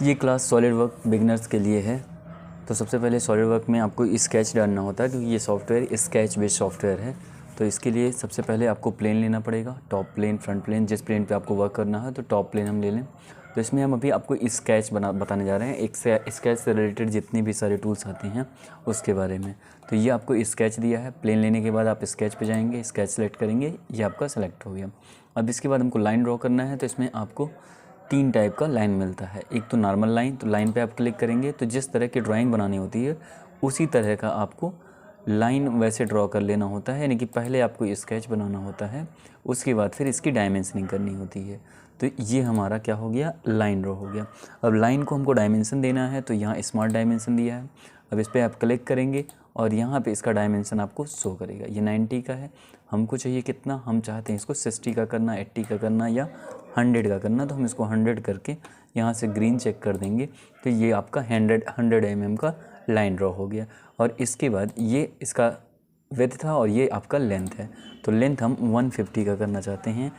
ये class solid work beginners के लिए है। तो सबसे पहले सॉलिड वर्क में आपको स्केच डालना होता है, क्योंकि ये सॉफ्टवेयर स्केच बेस्ड सॉफ्टवेयर है। तो इसके लिए सबसे पहले आपको प्लेन लेना पड़ेगा, टॉप प्लेन, फ्रंट प्लेन, जिस प्लेन पे आपको वर्क करना है तो टॉप प्लेन हम ले लें। तो इसमें हम अभी आपको स्केच बताने जा रहे हैं, एक से स्केच से रिलेटेड जितनी भी सारे टूल्स आते हैं उसके बारे में। तो ये आपको स्केच दिया है, प्लेन लेने के बाद आप स्केच पे जाएंगे, स्केच सेलेक्ट करेंगे, ये आपका सेलेक्ट हो गया। अब इसके बाद हमको लाइन ड्रॉ करना है। तो इसमें आपको 3 टाइप का लाइन मिलता है। एक तो नॉर्मल लाइन, तो लाइन पे आप क्लिक करेंगे तो जिस तरह की ड्राइंग बनानी होती है उसी तरह का आपको लाइन वैसे ड्रॉ कर लेना होता है, यानी कि पहले आपको स्केच बनाना होता है, उसके बाद फिर इसकी डायमेंशनिंग करनी होती है। तो ये हमारा क्या हो गया, लाइन ड्रॉ हो गया। अब लाइन को हमको डायमेंशन देना है, तो यहाँ स्मार्ट डायमेंशन दिया है। अब इस पर आप क्लिक करेंगे और यहाँ पे इसका डायमेंशन आपको शो करेगा। ये 90 का है, हमको चाहिए कितना, हम चाहते हैं इसको 60 का करना, 80 का करना या 100 का करना। तो हम इसको 100 करके यहाँ से ग्रीन चेक कर देंगे, तो ये आपका 100 mm का लाइन ड्रॉ हो गया। और इसके बाद ये इसका विड्थ था और ये आपका लेंथ है। तो लेंथ हम 150 का करना चाहते हैं,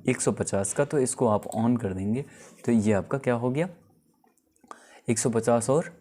150 का, तो इसको आप ऑन कर देंगे। तो ये आपका क्या हो गया, 150 और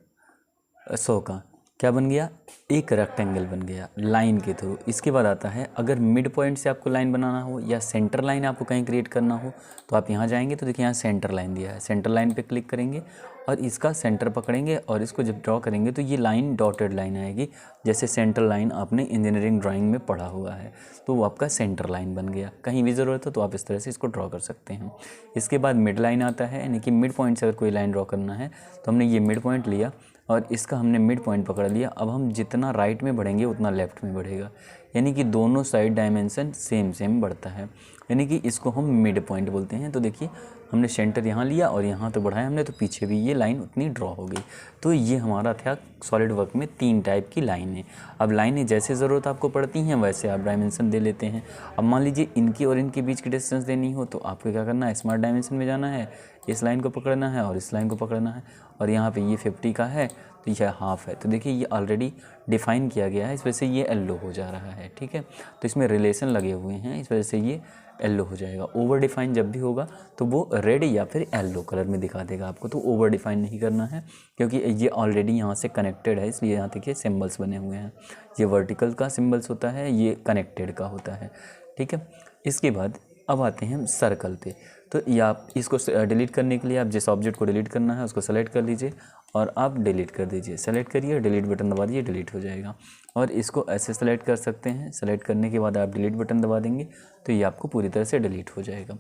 100 का क्या बन गया, एक रेक्टेंगल बन गया लाइन के थ्रू। इसके बाद आता है, अगर मिड पॉइंट से आपको लाइन बनाना हो या सेंटर लाइन आपको कहीं क्रिएट करना हो तो आप यहाँ जाएंगे। तो देखिए यहाँ सेंटर लाइन दिया है, सेंटर लाइन पे क्लिक करेंगे और इसका सेंटर पकड़ेंगे और इसको जब ड्रॉ करेंगे तो ये लाइन डॉटेड लाइन आएगी, जैसे सेंटर लाइन आपने इंजीनियरिंग ड्राइंग में पढ़ा हुआ है। तो वो आपका सेंटर लाइन बन गया। कहीं भी ज़रूरत हो तो आप इस तरह से इसको ड्रॉ कर सकते हैं। इसके बाद मिड लाइन आता है, यानी कि मिड पॉइंट से अगर कोई लाइन ड्रॉ करना है तो हमने ये मिड पॉइंट लिया और इसका हमने मिड पॉइंट पकड़ लिया। अब हम जितना राइट में बढ़ेंगे उतना लेफ़्ट में बढ़ेगा, यानी कि दोनों साइड डायमेंशन सेम बढ़ता है, यानी कि इसको हम मिड पॉइंट बोलते हैं। तो देखिए हमने सेंटर यहाँ लिया और यहाँ तो बढ़ाया हमने, तो पीछे भी ये लाइन उतनी ड्रॉ हो गई। तो ये हमारा था सॉलिड वर्क में 3 टाइप की लाइनें। अब लाइनें जैसे ज़रूरत आपको पड़ती हैं वैसे आप डायमेंशन दे लेते हैं। अब मान लीजिए इनकी और इनके बीच की डिस्टेंस देनी हो तो आपको क्या करना है, स्मार्ट डायमेंशन में जाना है, इस लाइन को पकड़ना है और इस लाइन को पकड़ना है। और यहाँ पे ये 50 का है तो यह हाफ़ है। तो देखिए ये ऑलरेडी डिफ़ाइन किया गया है, इस वजह से ये येलो हो जा रहा है, ठीक है। तो इसमें रिलेशन लगे हुए हैं, इस वजह से ये येलो हो जाएगा। ओवर डिफाइन जब भी होगा तो वो रेड या फिर येलो कलर में दिखा देगा आपको। तो ओवर डिफाइन नहीं करना है, क्योंकि ये ऑलरेडी यहाँ से कनेक्टेड है, इसलिए यहाँ देखिए सिम्बल्स बने हुए हैं। ये वर्टिकल का सिम्बल्स होता है, ये कनेक्टेड का होता है, ठीक है। इसके बाद अब आते हैं हम सर्कल पे। तो ये आप इसको डिलीट करने के लिए आप जिस ऑब्जेक्ट को डिलीट करना है उसको सेलेक्ट कर लीजिए और आप डिलीट कर दीजिए। सेलेक्ट करिए, डिलीट बटन दबा दीजिए, डिलीट हो जाएगा। और इसको ऐसे सेलेक्ट कर सकते हैं, सेलेक्ट करने के बाद आप डिलीट बटन दबा देंगे तो ये आपको पूरी तरह से डिलीट हो जाएगा,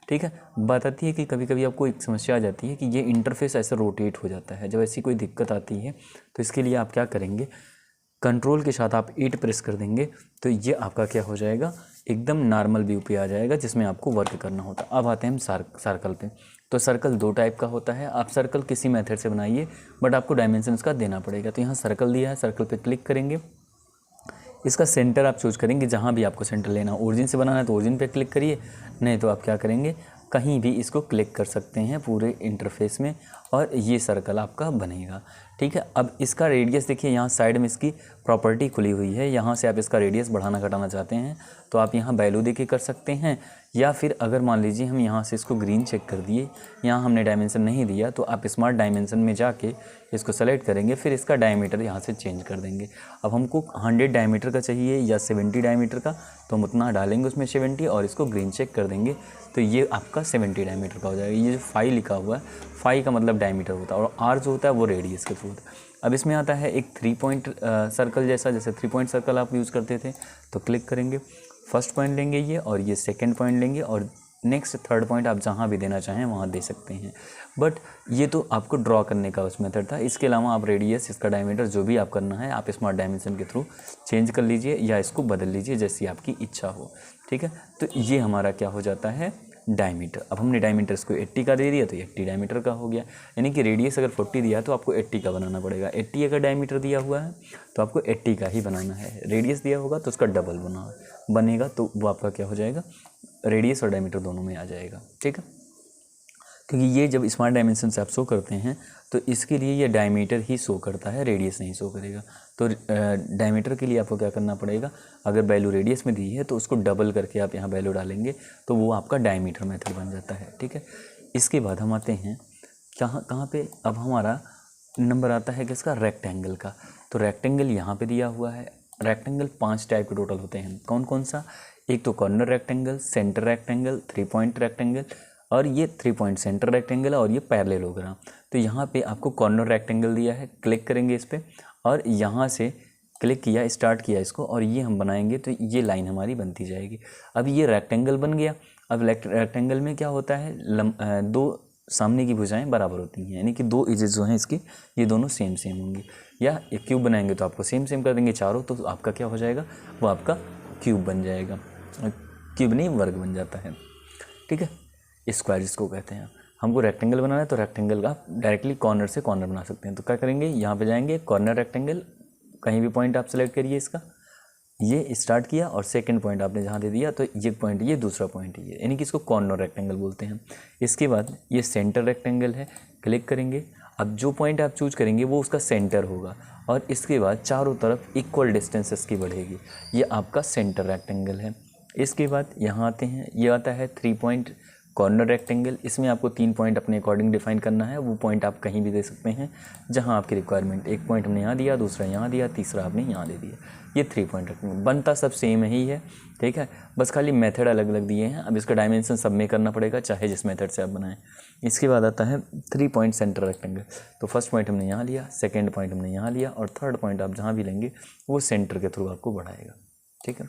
ठीक है। बात आती है कि कभी कभी आपको एक समस्या आ जाती है कि ये इंटरफेस ऐसे रोटेट हो जाता है। जब ऐसी कोई दिक्कत आती है तो इसके लिए आप क्या करेंगे, कंट्रोल के साथ आप 8 प्रेस कर देंगे तो ये आपका क्या हो जाएगा, एकदम नॉर्मल व्यू पे आ जाएगा जिसमें आपको वर्क करना होता है। अब आते हैं हम सर्कल पे। तो सर्कल 2 टाइप का होता है। आप सर्कल किसी मेथड से बनाइए, बट आपको डायमेंशंस का देना पड़ेगा। तो यहाँ सर्कल दिया है, सर्कल पे क्लिक करेंगे, इसका सेंटर आप चूज करेंगे, जहाँ भी आपको सेंटर लेना हो। ओरिजिन से बनाना है तो ओरिजिन पे क्लिक करिए, नहीं तो आप क्या करेंगे, कहीं भी इसको क्लिक कर सकते हैं पूरे इंटरफेस में और ये सर्कल आपका बनेगा, ठीक है। अब इसका रेडियस देखिए, यहाँ साइड में इसकी प्रॉपर्टी खुली हुई है, यहाँ से आप इसका रेडियस बढ़ाना घटाना चाहते हैं तो आप यहाँ वैल्यू देके कर सकते हैं। या फिर अगर मान लीजिए हम यहाँ से इसको ग्रीन चेक कर दिए, यहाँ हमने डायमेंशन नहीं दिया, तो आप स्मार्ट डायमेंशन में जाके इसको सेलेक्ट करेंगे, फिर इसका डायमीटर यहाँ से चेंज कर देंगे। अब हमको 100 डायमीटर का चाहिए या 70 डायमीटर का, तो हम उतना डालेंगे उसमें 70 और इसको ग्रीन चेक कर देंगे तो ये आपका 70 डायमीटर का हो जाएगा। ये जो 5 लिखा हुआ है, 5 का मतलब डायमीटर होता है और आर जो होता है वो रेडियस के थ्रू होता है। अब इसमें आता है एक 3 पॉइंट सर्कल जैसा, जैसे 3 पॉइंट सर्कल आप यूज़ करते थे। तो क्लिक करेंगे, फर्स्ट पॉइंट लेंगे ये, और ये सेकंड पॉइंट लेंगे, और नेक्स्ट थर्ड पॉइंट आप जहाँ भी देना चाहें वहाँ दे सकते हैं। बट ये तो आपको ड्रॉ करने का उस मेथड था। इसके अलावा आप रेडियस, इसका डायमीटर जो भी आप करना है आप स्मार्ट डायमेंशन के थ्रू चेंज कर लीजिए या इसको बदल लीजिए जैसी आपकी इच्छा हो, ठीक है। तो ये हमारा क्या हो जाता है, डायमीटर। अब हमने डायमीटर इसको 80 का दे दिया तो 80 डायमीटर का हो गया, यानी कि रेडियस अगर 40 दिया तो आपको 80 का बनाना पड़ेगा। 80 अगर डायमीटर दिया हुआ है तो आपको 80 का ही बनाना है। रेडियस दिया होगा तो उसका डबल बनेगा, तो वो आपका क्या हो जाएगा, रेडियस और डायमीटर दोनों में आ जाएगा, ठीक है। क्योंकि ये जब स्मार्ट डायमेंशन से आप शो करते हैं तो इसके लिए ये डायमीटर ही शो करता है, रेडियस नहीं शो करेगा। तो डायमीटर के लिए आपको क्या करना पड़ेगा, अगर वैल्यू रेडियस में दी है तो उसको डबल करके आप यहाँ वैल्यू डालेंगे तो वो आपका डायमीटर मेथड बन जाता है, ठीक है। इसके बाद हम आते हैं कहाँ कहाँ पे अब हमारा नंबर आता है किसका, रेक्टेंगल का। तो रेक्टेंगल यहाँ पे दिया हुआ है। रेक्टेंगल 5 टाइप के टोटल होते हैं। कौन कौन सा, एक तो corner rectangle, centre rectangle, 3 point rectangle, और ये 3 पॉइंट सेंटर रेक्टेंगल है, और ये पैरेललोग्राम। तो यहाँ पे आपको कॉर्नर रेक्टेंगल दिया है, क्लिक करेंगे इस पर, और यहाँ से क्लिक किया, स्टार्ट किया इसको, और ये हम बनाएंगे तो ये लाइन हमारी बनती जाएगी। अब ये रेक्टेंगल बन गया। अब रेक्टेंगल में क्या होता है, दो सामने की भुजाएं बराबर होती हैं, यानी कि 2 एजेस जो हैं इसकी ये दोनों सेम सेम होंगी। या एक क्यूब बनाएंगे तो आपको सेम सेम कर देंगे चारों, तो आपका क्या हो जाएगा, वो आपका क्यूब बन जाएगा। क्यूब नहीं, वर्ग बन जाता है, ठीक है। स्क्वायर जिसको कहते हैं। हमको रेक्टेंगल बनाना है तो रेक्टेंगल का डायरेक्टली कॉर्नर से कॉर्नर बना सकते हैं। तो क्या करेंगे, यहाँ पे जाएंगे, कॉर्नर रेक्टेंगल, कहीं भी पॉइंट आप सेलेक्ट करिए इसका, ये स्टार्ट किया, और सेकंड पॉइंट आपने जहाँ दे दिया तो ये पॉइंट, ये दूसरा पॉइंट ये, यानी कि इसको कॉर्नर रेक्टेंगल बोलते हैं। इसके बाद ये सेंटर रेक्टेंगल है, क्लिक करेंगे। अब जो पॉइंट आप चूज करेंगे वो उसका सेंटर होगा, और इसके बाद चारों तरफ इक्वल डिस्टेंस इसकी बढ़ेगी, ये आपका सेंटर रेक्टेंगल है। इसके बाद यहाँ आते हैं, ये आता है 3 पॉइंट कॉर्नर रेक्टेंगल। इसमें आपको 3 पॉइंट अपने अकॉर्डिंग डिफाइन करना है। वो पॉइंट आप कहीं भी दे सकते हैं जहां आपकी रिक्वायरमेंट, एक पॉइंट हमने यहाँ दिया, दूसरा यहाँ दिया, तीसरा आपने यहाँ दे दिया। ये 3 पॉइंट रेक्टेंगल बनता सब सेम ही है, ठीक है, बस खाली मेथड अलग अलग दिए हैं। अब इसका डायमेंशन सब में करना पड़ेगा, चाहे जिस मेथड से आप बनाएं। इसके बाद आता है 3 पॉइंट सेंटर रेक्टेंगल। तो फर्स्ट पॉइंट हमने यहाँ लिया, सेकेंड पॉइंट हमने यहाँ लिया, और थर्ड पॉइंट आप जहाँ भी लेंगे वो सेंटर के थ्रू आपको बढ़ाएगा, ठीक है।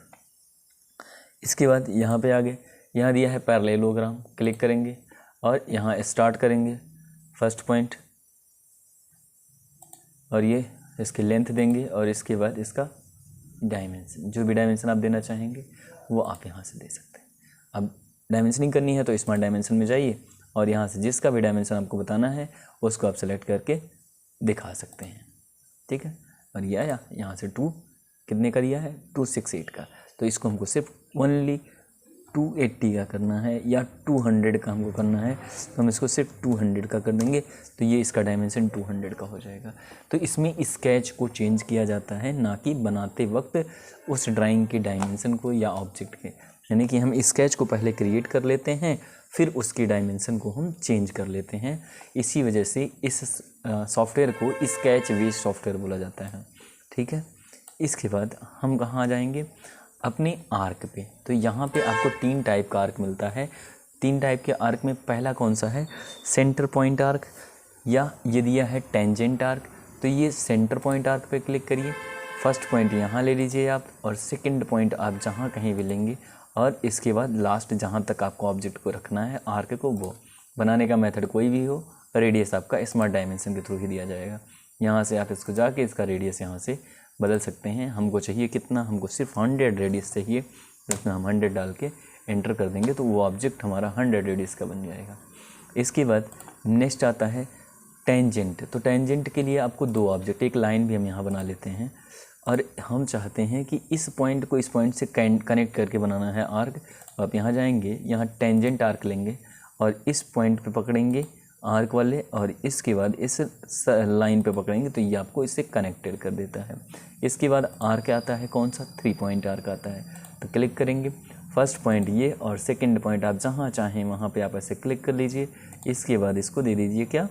इसके बाद यहाँ पे आगे, यहाँ दिया है पैरेललोग्राम, क्लिक करेंगे और यहाँ स्टार्ट करेंगे फर्स्ट पॉइंट, और ये इसकी लेंथ देंगे, और इसके बाद इसका डायमेंशन, जो भी डायमेंशन आप देना चाहेंगे वो आप यहाँ से दे सकते हैं। अब डायमेंशनिंग करनी है तो स्मार्ट डायमेंशन में जाइए, और यहाँ से जिसका भी डायमेंशन आपको बताना है उसको आप सेलेक्ट करके दिखा सकते हैं, ठीक है। और ये आया, यहाँ से 2 कितने का दिया है, 268 का। तो इसको हमको सिर्फ ओनली 280 का करना है, या 200 का हमको करना है, तो हम इसको सिर्फ 200 का कर देंगे, तो ये इसका डायमेंशन 200 का हो जाएगा। तो इसमें स्केच को चेंज किया जाता है, ना कि बनाते वक्त उस ड्राइंग के डायमेंशन को या ऑब्जेक्ट के, यानी कि हम स्केच को पहले क्रिएट कर लेते हैं, फिर उसकी डायमेंशन को हम चेंज कर लेते हैं। इसी वजह से इस सॉफ्टवेयर को स्केच बेस्ड सॉफ्टवेयर बोला जाता है, ठीक है। इसके बाद हम कहाँ जाएंगे, अपने आर्क पे। तो यहाँ पे आपको 3 टाइप का आर्क मिलता है। 3 टाइप के आर्क में पहला कौन सा है, सेंटर पॉइंट आर्क, या ये दिया है टेंजेंट आर्क। तो ये सेंटर पॉइंट आर्क पे क्लिक करिए, फर्स्ट पॉइंट यहाँ ले लीजिए आप, और सेकंड पॉइंट आप जहाँ कहीं भी लेंगे, और इसके बाद लास्ट जहाँ तक आपको ऑब्जेक्ट को रखना है आर्क को, वो बनाने का मेथड कोई भी हो, रेडियस आपका स्मार्ट डायमेंशन के थ्रू ही दिया जाएगा। यहाँ से आप इसको जाके इसका रेडियस यहाँ से बदल सकते हैं। हमको चाहिए कितना, हमको सिर्फ 100 रेडियस चाहिए, जिसमें हम 100 डाल के एंटर कर देंगे तो वो ऑब्जेक्ट हमारा 100 रेडियस का बन जाएगा। इसके बाद नेक्स्ट आता है टेंजेंट। तो टेंजेंट के लिए आपको 2 ऑब्जेक्ट, एक लाइन भी हम यहाँ बना लेते हैं, और हम चाहते हैं कि इस पॉइंट को इस पॉइंट से कनेक्ट करके बनाना है आर्क। तो आप यहाँ जाएंगे, यहाँ टेंजेंट आर्क लेंगे, और इस पॉइंट पे पकड़ेंगे आर्क वाले, और इसके बाद इस लाइन पे पकड़ेंगे तो ये आपको इससे कनेक्टेड कर देता है। इसके बाद आर्क आता है कौन सा, 3 पॉइंट आर्क आता है। तो क्लिक करेंगे, फर्स्ट पॉइंट ये, और सेकंड पॉइंट आप जहाँ चाहें वहाँ पे आप ऐसे क्लिक कर लीजिए। इसके बाद इसको दे दीजिए क्या,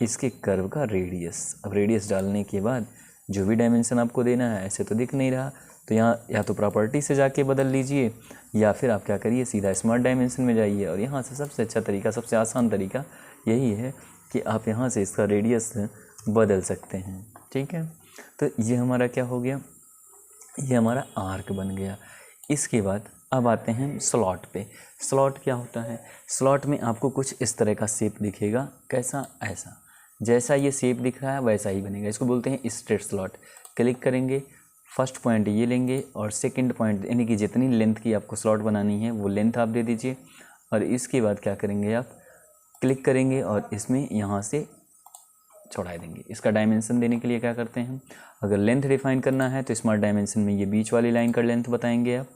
इसके कर्व का रेडियस। अब रेडियस डालने के बाद जो भी डायमेंशन आपको देना है, ऐसे तो दिख नहीं रहा, तो यहाँ या तो प्रॉपर्टी से जाके बदल लीजिए, या फिर आप क्या करिए, सीधा स्मार्ट डायमेंशन में जाइए, और यहाँ से सबसे अच्छा तरीका, सबसे आसान तरीका यही है कि आप यहाँ से इसका रेडियस बदल सकते हैं, ठीक है। तो ये हमारा क्या हो गया, ये हमारा आर्क बन गया। इसके बाद अब आते हैं स्लॉट पे। स्लॉट क्या होता है, स्लॉट में आपको कुछ इस तरह का शेप दिखेगा, कैसा, ऐसा, जैसा ये शेप दिख रहा है वैसा ही बनेगा। इसको बोलते हैं स्ट्रेट स्लॉट। क्लिक करेंगे, फर्स्ट पॉइंट ये लेंगे, और सेकंड पॉइंट, यानी कि जितनी लेंथ की आपको स्लॉट बनानी है वो लेंथ आप दे दीजिए, और इसके बाद क्या करेंगे, आप क्लिक करेंगे और इसमें यहाँ से चौड़ाई देंगे। इसका डायमेंशन देने के लिए क्या करते हैं, अगर लेंथ डिफाइन करना है तो स्मार्ट डायमेंशन में ये बीच वाली लाइन का लेंथ बताएंगे आप,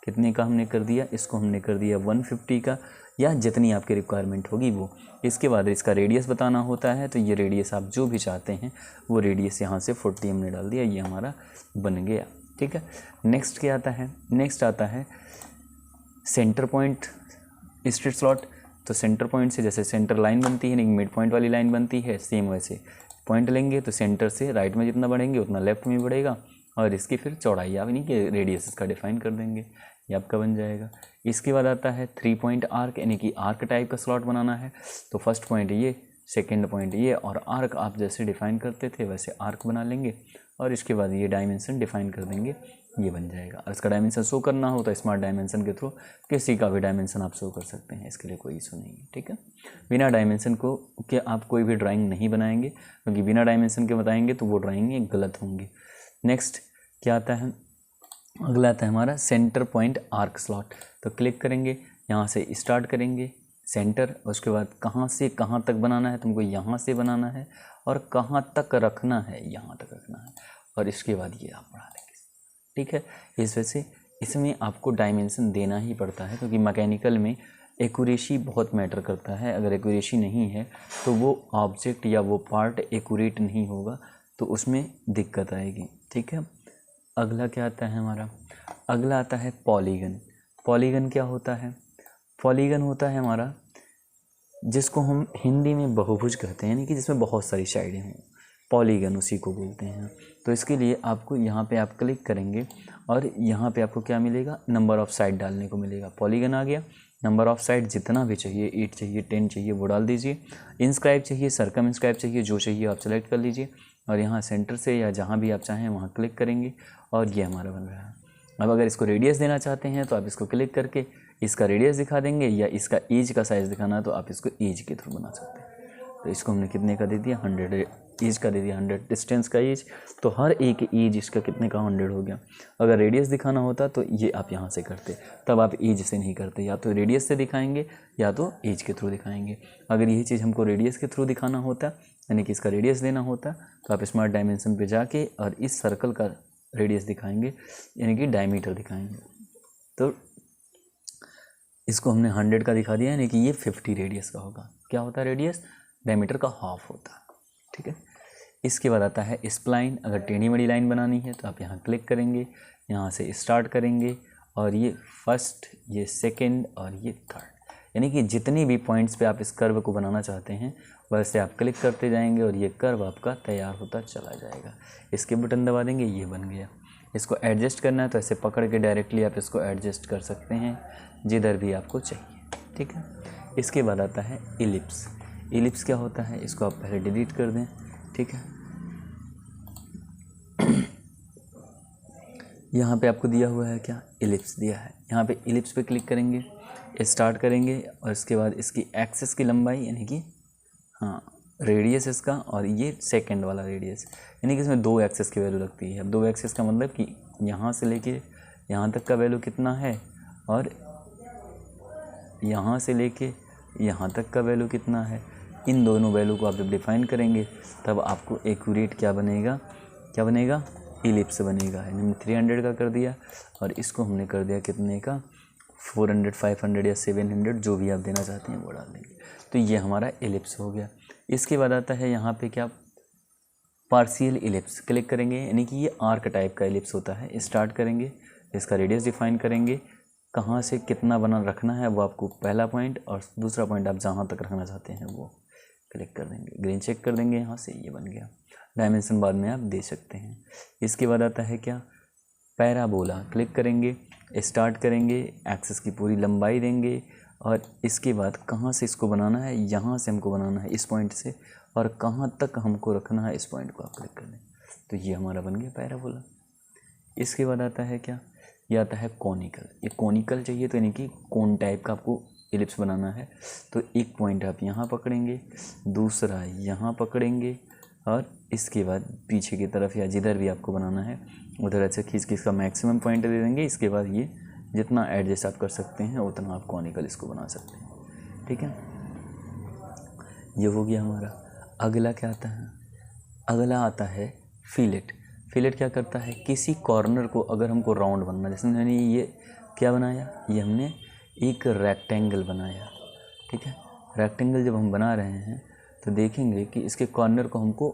कितने का हमने कर दिया, इसको हमने कर दिया 150 का, या जितनी आपकी रिक्वायरमेंट होगी वो। इसके बाद इसका रेडियस बताना होता है, तो ये रेडियस आप जो भी चाहते हैं वो रेडियस यहाँ से 40 हमने डाल दिया, ये हमारा बन गया, ठीक है। नेक्स्ट क्या आता है, नेक्स्ट आता है सेंटर पॉइंट स्ट्रेट स्लॉट। तो सेंटर पॉइंट से जैसे सेंटर लाइन बनती है नहीं मिड पॉइंट वाली लाइन बनती है, सेम वैसे पॉइंट लेंगे तो सेंटर से राइट में जितना बढ़ेंगे उतना लेफ्ट में बढ़ेगा, और इसकी फिर चौड़ाई आप नहीं कि रेडियस इसका डिफाइन कर देंगे, ये आपका बन जाएगा। इसके बाद आता है 3 पॉइंट आर्क, यानी कि आर्क टाइप का स्लॉट बनाना है। तो फर्स्ट पॉइंट ये, सेकेंड पॉइंट ये, और आर्क आप जैसे डिफाइन करते थे वैसे आर्क बना लेंगे, और इसके बाद ये डायमेंशन डिफाइन कर देंगे, ये बन जाएगा। और इसका डायमेंशन शो करना हो तो स्मार्ट डायमेंशन के थ्रू किसी का भी डायमेंशन आप शो कर सकते हैं, इसके लिए कोई इशू नहीं है, ठीक है। बिना डायमेंशन को कि आप कोई भी ड्राइंग नहीं बनाएंगे, क्योंकि बिना डायमेंशन के बताएंगे तो वो ड्राइंग गलत होंगी। नेक्स्ट क्या आता है, अगला आता है हमारा सेंटर पॉइंट आर्क स्लॉट। तो क्लिक करेंगे, यहाँ से स्टार्ट करेंगे सेंटर, उसके बाद कहाँ से कहाँ तक बनाना है, तुमको यहाँ से बनाना है, और कहाँ तक रखना है, यहाँ तक रखना है, और इसके बाद ये आप बढ़ा लेंगे, ठीक है। इस वजह से इसमें आपको डायमेंशन देना ही पड़ता है, क्योंकि मैकेनिकल में एक्यूरेसी बहुत मैटर करता है। अगर एक्यूरेसी नहीं है तो वो ऑब्जेक्ट या वो पार्ट एक्यूरेट नहीं होगा, तो उसमें दिक्कत आएगी, ठीक है। अगला क्या आता है हमारा, अगला आता है पॉलीगन। पॉलीगन क्या होता है, पॉलीगन होता है हमारा जिसको हम हिंदी में बहुभुज कहते हैं, यानी कि जिसमें बहुत सारी साइडें हों, पॉलीगन उसी को बोलते हैं। तो इसके लिए आपको यहाँ पे आप क्लिक करेंगे और यहाँ पे आपको क्या मिलेगा, नंबर ऑफ़ साइड डालने को मिलेगा। पॉलीगन आ गया, नंबर ऑफ़ साइड जितना भी चाहिए, 8 चाहिए, 10 चाहिए, वो डाल दीजिए। इंस्क्राइब चाहिए, सर्कम इंस्क्राइब चाहिए, जो चाहिए आप सेलेक्ट कर लीजिए, और यहाँ सेंटर से या जहाँ भी आप चाहें वहाँ क्लिक करेंगे, और ये हमारा बन रहा है। अब अगर इसको रेडियस देना चाहते हैं तो आप इसको क्लिक करके इसका रेडियस दिखा देंगे, या इसका एज का साइज़ दिखाना है तो आप इसको एज के थ्रू बना सकते हैं। तो इसको हमने कितने का दे दिया, 100 एज का दे दिया, 100 डिस्टेंस का एज, तो हर एक एज इसका कितने का 100 हो गया। अगर रेडियस दिखाना होता तो ये आप यहाँ से करते, तब आप एज से नहीं करते, या तो रेडियस से दिखाएंगे या तो एज के थ्रू दिखाएंगे। अगर यही चीज़ हमको रेडियस के थ्रू दिखाना होता, यानी कि इसका रेडियस देना होता, तो आप स्मार्ट डायमेंशन पे जाके और इस सर्कल का रेडियस दिखाएंगे, यानी कि डायमीटर दिखाएंगे। तो इसको हमने 100 का दिखा दिया, यानी कि ये 50 रेडियस का होगा। क्या होता है रेडियस, डायमीटर का हाफ होता है, ठीक है। इसके बाद आता है स्प्लाइन। अगर टेढ़ी मेढ़ी लाइन बनानी है तो आप यहाँ क्लिक करेंगे, यहाँ से स्टार्ट करेंगे, और ये फर्स्ट, ये सेकंड और ये थर्ड, यानी कि जितनी भी पॉइंट्स पे आप इस कर्व को बनाना चाहते हैं वैसे आप क्लिक करते जाएंगे, और ये कर्व आपका तैयार होता चला जाएगा। इसके बटन दबा देंगे, ये बन गया। इसको एडजस्ट करना है तो ऐसे पकड़ के डायरेक्टली आप इसको एडजस्ट कर सकते हैं जिधर भी आपको चाहिए, ठीक है। इसके बाद आता है इलिप्स। इलिप्स क्या होता है, इसको आप पहले डिलीट कर दें, ठीक है। यहाँ पे आपको दिया हुआ है क्या, इलिप्स दिया है। यहाँ पे इलिप्स पे क्लिक करेंगे, स्टार्ट करेंगे, और इसके बाद इसकी एक्सिस की लंबाई, यानी कि रेडियस इसका, और ये सेकंड वाला रेडियस, यानी कि इसमें 2 एक्सिस की वैल्यू लगती है। अब 2 एक्सिस का मतलब कि यहाँ से लेके यहाँ तक का वैल्यू कितना है, और यहाँ से लेके यहाँ तक का वैल्यू कितना है। इन दोनों वैल्यू को आप जब डिफाइन करेंगे तब आपको एक्यूरेट क्या बनेगा, इलिप्स बनेगा। यानी हमने 300 का कर दिया, और इसको हमने कर दिया कितने का, 400, 500 या 700, जो भी आप देना चाहते हैं वो डाल देंगे। तो ये हमारा इलिप्स हो गया। इसके बाद आता है यहाँ पे क्या, पार्शियल इलिप्स। क्लिक करेंगे, यानी कि ये आर्क टाइप का इलिप्स होता है। स्टार्ट करेंगे, इसका रेडियस डिफाइन करेंगे, कहाँ से कितना बना रखना है वो आपको पहला पॉइंट, और दूसरा पॉइंट आप जहाँ तक रखना चाहते हैं वो क्लिक कर देंगे, ग्रीन चेक कर देंगे, यहाँ से ये बन गया। डायमेंशन बाद में आप दे सकते हैं। इसके बाद आता है क्या, पैराबोला। क्लिक करेंगे, स्टार्ट करेंगे, एक्सिस की पूरी लंबाई देंगे, और इसके बाद कहाँ से इसको बनाना है, यहाँ से हमको बनाना है इस पॉइंट से, और कहाँ तक हमको रखना है इस पॉइंट को आप क्लिक कर दें। तो ये हमारा बन गया पैराबोला। इसके बाद आता है क्या, ये आता है कॉनिकल। ये कॉनिकल चाहिए तो यानी कि कोन टाइप का आपको इलिप्स बनाना है। तो एक पॉइंट आप यहाँ पकड़ेंगे, दूसरा यहाँ पकड़ेंगे, और इसके बाद पीछे की तरफ या जिधर भी आपको बनाना है उधर ऐसे खींच के इसका मैक्सिमम पॉइंट दे देंगे। इसके बाद ये जितना एडजस्ट आप कर सकते हैं उतना आप कॉनिकल इसको बना सकते हैं, ठीक है। ये हो गया हमारा। अगला क्या आता है, अगला आता है फिलेट। फिलेट क्या करता है, किसी कॉर्नर को अगर हमको राउंड बनना, जैसे मैंने ये क्या बनाया, ये हमने एक रेक्टेंगल बनाया, ठीक है। रेक्टेंगल जब हम बना रहे हैं तो देखेंगे कि इसके कॉर्नर को हमको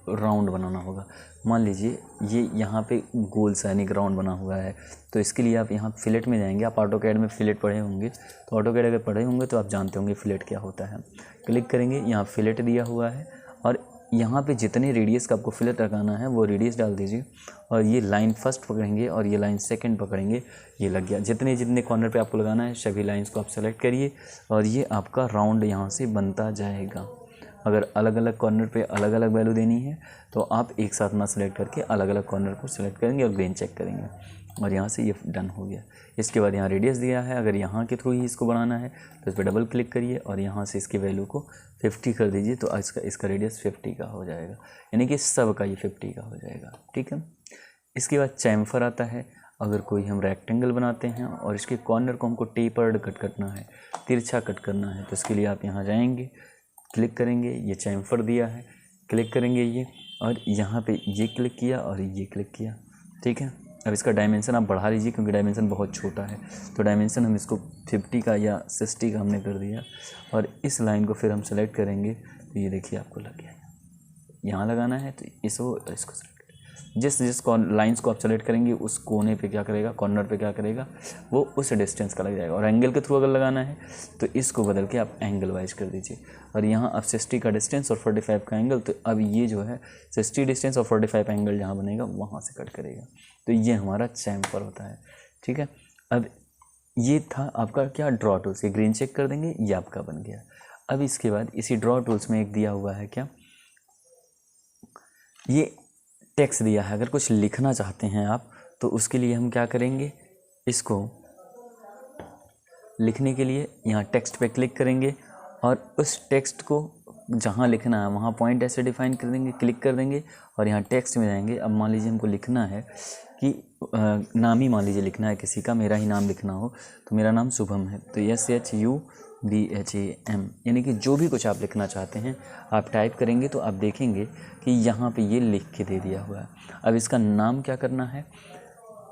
राउंड बनाना होगा। मान लीजिए ये यहाँ पे गोल सा यानी राउंड बना हुआ है, तो इसके लिए आप यहाँ फिलेट में जाएंगे। आप ऑटोकैड में फिलेट पढ़े होंगे, तो ऑटोकैड अगर पढ़े होंगे तो आप जानते होंगे फिलेट क्या होता है। क्लिक करेंगे, यहाँ फिलेट दिया हुआ है और यहाँ पे जितने रेडियस का आपको फिलेट लगाना है वो रेडियस डाल दीजिए और ये लाइन फर्स्ट पकड़ेंगे और ये लाइन सेकंड पकड़ेंगे, ये लग गया। जितने जितने कॉर्नर पे आपको लगाना है सभी लाइंस को आप सेलेक्ट करिए और ये आपका राउंड यहाँ से बनता जाएगा। अगर अलग अलग कॉर्नर पे अलग अलग वैल्यू देनी है तो आप एक साथ ना सेलेक्ट करके अलग अलग कॉर्नर को सिलेक्ट करेंगे और ग्रेन चेक करेंगे और यहाँ से ये डन हो गया। इसके बाद यहाँ रेडियस दिया है, अगर यहाँ के थ्रू ही इसको बढ़ाना है तो इस पर डबल क्लिक करिए और यहाँ से इसकी वैल्यू को 50 कर दीजिए, तो इसका रेडियस 50 का हो जाएगा, यानी कि सब का ये 50 का हो जाएगा। ठीक है। इसके बाद चैम्फर आता है। अगर कोई हम रेक्टेंगल बनाते हैं और इसके कॉर्नर को हमको टेपर्ड कट करना है, तिरछा कट करना है, तो इसके लिए आप यहाँ जाएंगे, क्लिक करेंगे, ये चैम्फर दिया है, क्लिक करेंगे ये और यहाँ पे ये क्लिक किया और ये क्लिक किया। ठीक है। अब इसका डायमेंशन आप बढ़ा लीजिए क्योंकि डायमेंशन बहुत छोटा है, तो डायमेंशन हम इसको 50 का या 60 का हमने कर दिया और इस लाइन को फिर हम सेलेक्ट करेंगे, तो ये देखिए आपको लग गया। यहाँ लगाना है तो इसको सेलेक्ट, जिस लाइंस को आप सेलेक्ट करेंगे उस कोने पे क्या करेगा, कॉर्नर पे क्या करेगा, वो उस डिस्टेंस का लग जाएगा। और एंगल के थ्रू अगर लगाना है तो इसको बदल के आप एंगल वाइज कर दीजिए और यहाँ अब 60 का डिस्टेंस और 45 का एंगल, तो अब ये जो है 60 डिस्टेंस और 45 एंगल जहाँ बनेगा वहाँ से कट करेगा। तो ये हमारा चैम्फर होता है। ठीक है। अब ये था आपका क्या, ड्रॉ टूल्स। ये ग्रीन चेक कर देंगे, ये आपका बन गया। अब इसके बाद इसी ड्रॉ टूल्स में एक दिया हुआ है क्या, ये टेक्स्ट दिया है। अगर कुछ लिखना चाहते हैं आप तो उसके लिए हम क्या करेंगे, इसको लिखने के लिए यहाँ टेक्स्ट पे क्लिक करेंगे और उस टेक्स्ट को जहाँ लिखना है वहाँ पॉइंट ऐसे डिफाइन कर देंगे, क्लिक कर देंगे और यहाँ टेक्स्ट में जाएंगे। अब मान लीजिए हमको लिखना है कि नाम ही मान लीजिए लिखना है किसी का, मेरा ही नाम लिखना हो, तो मेरा नाम शुभम है, तो SHUBHAM, यानी कि जो भी कुछ आप लिखना चाहते हैं आप टाइप करेंगे तो आप देखेंगे कि यहाँ पे ये लिख के दे दिया हुआ है। अब इसका नाम क्या करना है,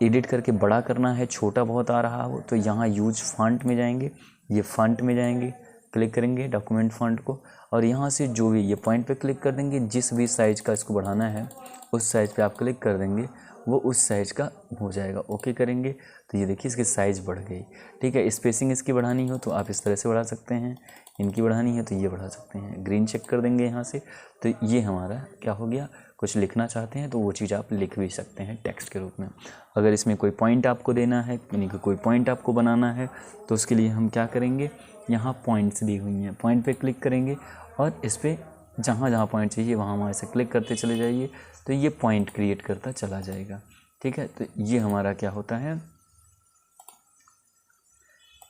एडिट करके बड़ा करना है, छोटा बहुत आ रहा हो तो यहाँ यूज फॉन्ट में जाएंगे, ये फॉन्ट में जाएंगे, क्लिक करेंगे डॉक्यूमेंट फॉन्ट को और यहाँ से जो भी ये पॉइंट पे क्लिक कर देंगे, जिस भी साइज़ का इसको बढ़ाना है उस साइज़ पे आप क्लिक कर देंगे, वो उस साइज़ का हो जाएगा। ओके करेंगे तो ये देखिए इसकी साइज़ बढ़ गई। ठीक है। स्पेसिंग इसकी बढ़ानी हो तो आप इस तरह से बढ़ा सकते हैं, इनकी बढ़ानी है तो ये बढ़ा सकते हैं। ग्रीन चेक कर देंगे यहाँ से, तो ये हमारा क्या हो गया, कुछ लिखना चाहते हैं तो वो चीज़ आप लिख भी सकते हैं टेक्स्ट के रूप में। अगर इसमें कोई पॉइंट आपको देना है, यानी कि कोई पॉइंट आपको बनाना है, तो उसके लिए हम क्या करेंगे, यहाँ पॉइंट्स दी हुई हैं, पॉइंट पे क्लिक करेंगे और इस पर जहाँ जहाँ पॉइंट चाहिए वहाँ से क्लिक करते चले जाइए, तो ये पॉइंट क्रिएट करता चला जाएगा। ठीक है। तो ये हमारा क्या होता है,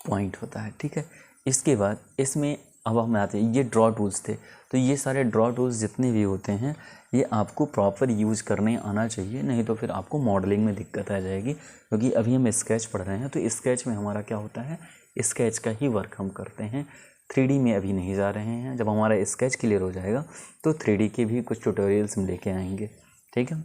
पॉइंट होता है। ठीक है। इसके बाद इसमें अब हम आते हैं, ये ड्रॉ टूल्स थे, तो ये सारे ड्रॉ टूल्स जितने भी होते हैं ये आपको प्रॉपर यूज़ करने आना चाहिए, नहीं तो फिर आपको मॉडलिंग में दिक्कत आ जाएगी। क्योंकि अभी हम स्केच पढ़ रहे हैं तो स्केच में हमारा क्या होता है, स्केच का ही वर्क हम करते हैं, 3D में अभी नहीं जा रहे हैं। जब हमारा स्केच क्लियर हो जाएगा तो 3D के भी कुछ ट्यूटोरियल्स हम लेके आएंगे। ठीक है।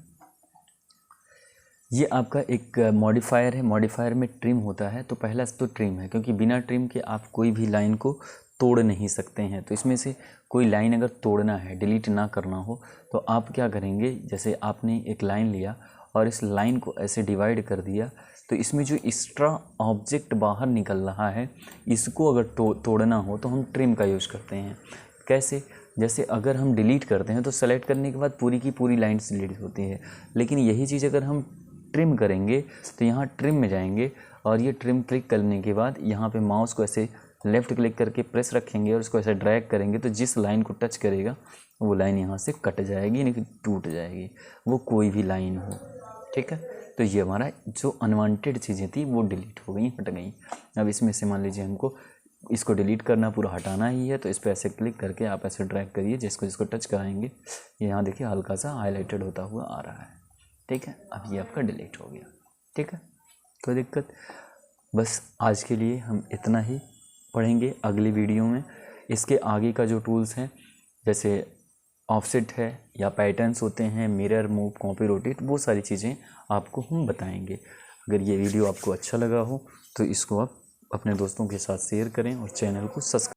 ये आपका एक मॉडिफायर है, मॉडिफायर में ट्रिम होता है, तो पहला तो ट्रिम है, क्योंकि बिना ट्रिम के आप कोई भी लाइन को तोड़ नहीं सकते हैं। तो इसमें से कोई लाइन अगर तोड़ना है, डिलीट ना करना हो, तो आप क्या करेंगे, जैसे आपने एक लाइन लिया और इस लाइन को ऐसे डिवाइड कर दिया, तो इसमें जो एक्स्ट्रा ऑब्जेक्ट बाहर निकल रहा है इसको अगर तोड़ना हो तो हम ट्रिम का यूज़ करते हैं। कैसे, जैसे अगर हम डिलीट करते हैं तो सेलेक्ट करने के बाद पूरी की पूरी लाइन्स डिलीट होती है, लेकिन यही चीज़ अगर हम ट्रिम करेंगे तो यहाँ ट्रिम में जाएंगे और ये ट्रिम क्लिक करने के बाद यहाँ पे माउस को ऐसे लेफ़्ट क्लिक करके प्रेस रखेंगे और उसको ऐसे ड्रैग करेंगे, तो जिस लाइन को टच करेगा वो लाइन यहाँ से कट जाएगी, यानी कि टूट जाएगी, वो कोई भी लाइन हो। ठीक है। तो ये हमारा जो अनवांटेड चीज़ें थी वो डिलीट हो गई, हट गई। अब इसमें से मान लीजिए हमको इसको डिलीट करना, पूरा हटाना ही है, तो इस पर ऐसे क्लिक करके आप ऐसे ड्रैग करिए, जिसको टच कराएंगे यहाँ देखिए हल्का सा हाईलाइटेड होता हुआ आ रहा है। ठीक है। अब ये आपका डिलीट हो गया। ठीक है। कोई दिक्कत, बस आज के लिए हम इतना ही पढ़ेंगे। अगली वीडियो में इसके आगे का जो टूल्स हैं, जैसे ऑफसेट है या पैटर्न्स होते हैं, मिरर, मूव, कॉपी, रोटेट, वो सारी चीज़ें आपको हम बताएंगे। अगर ये वीडियो आपको अच्छा लगा हो तो इसको आप अपने दोस्तों के साथ शेयर करें और चैनल को सब्सक्राइब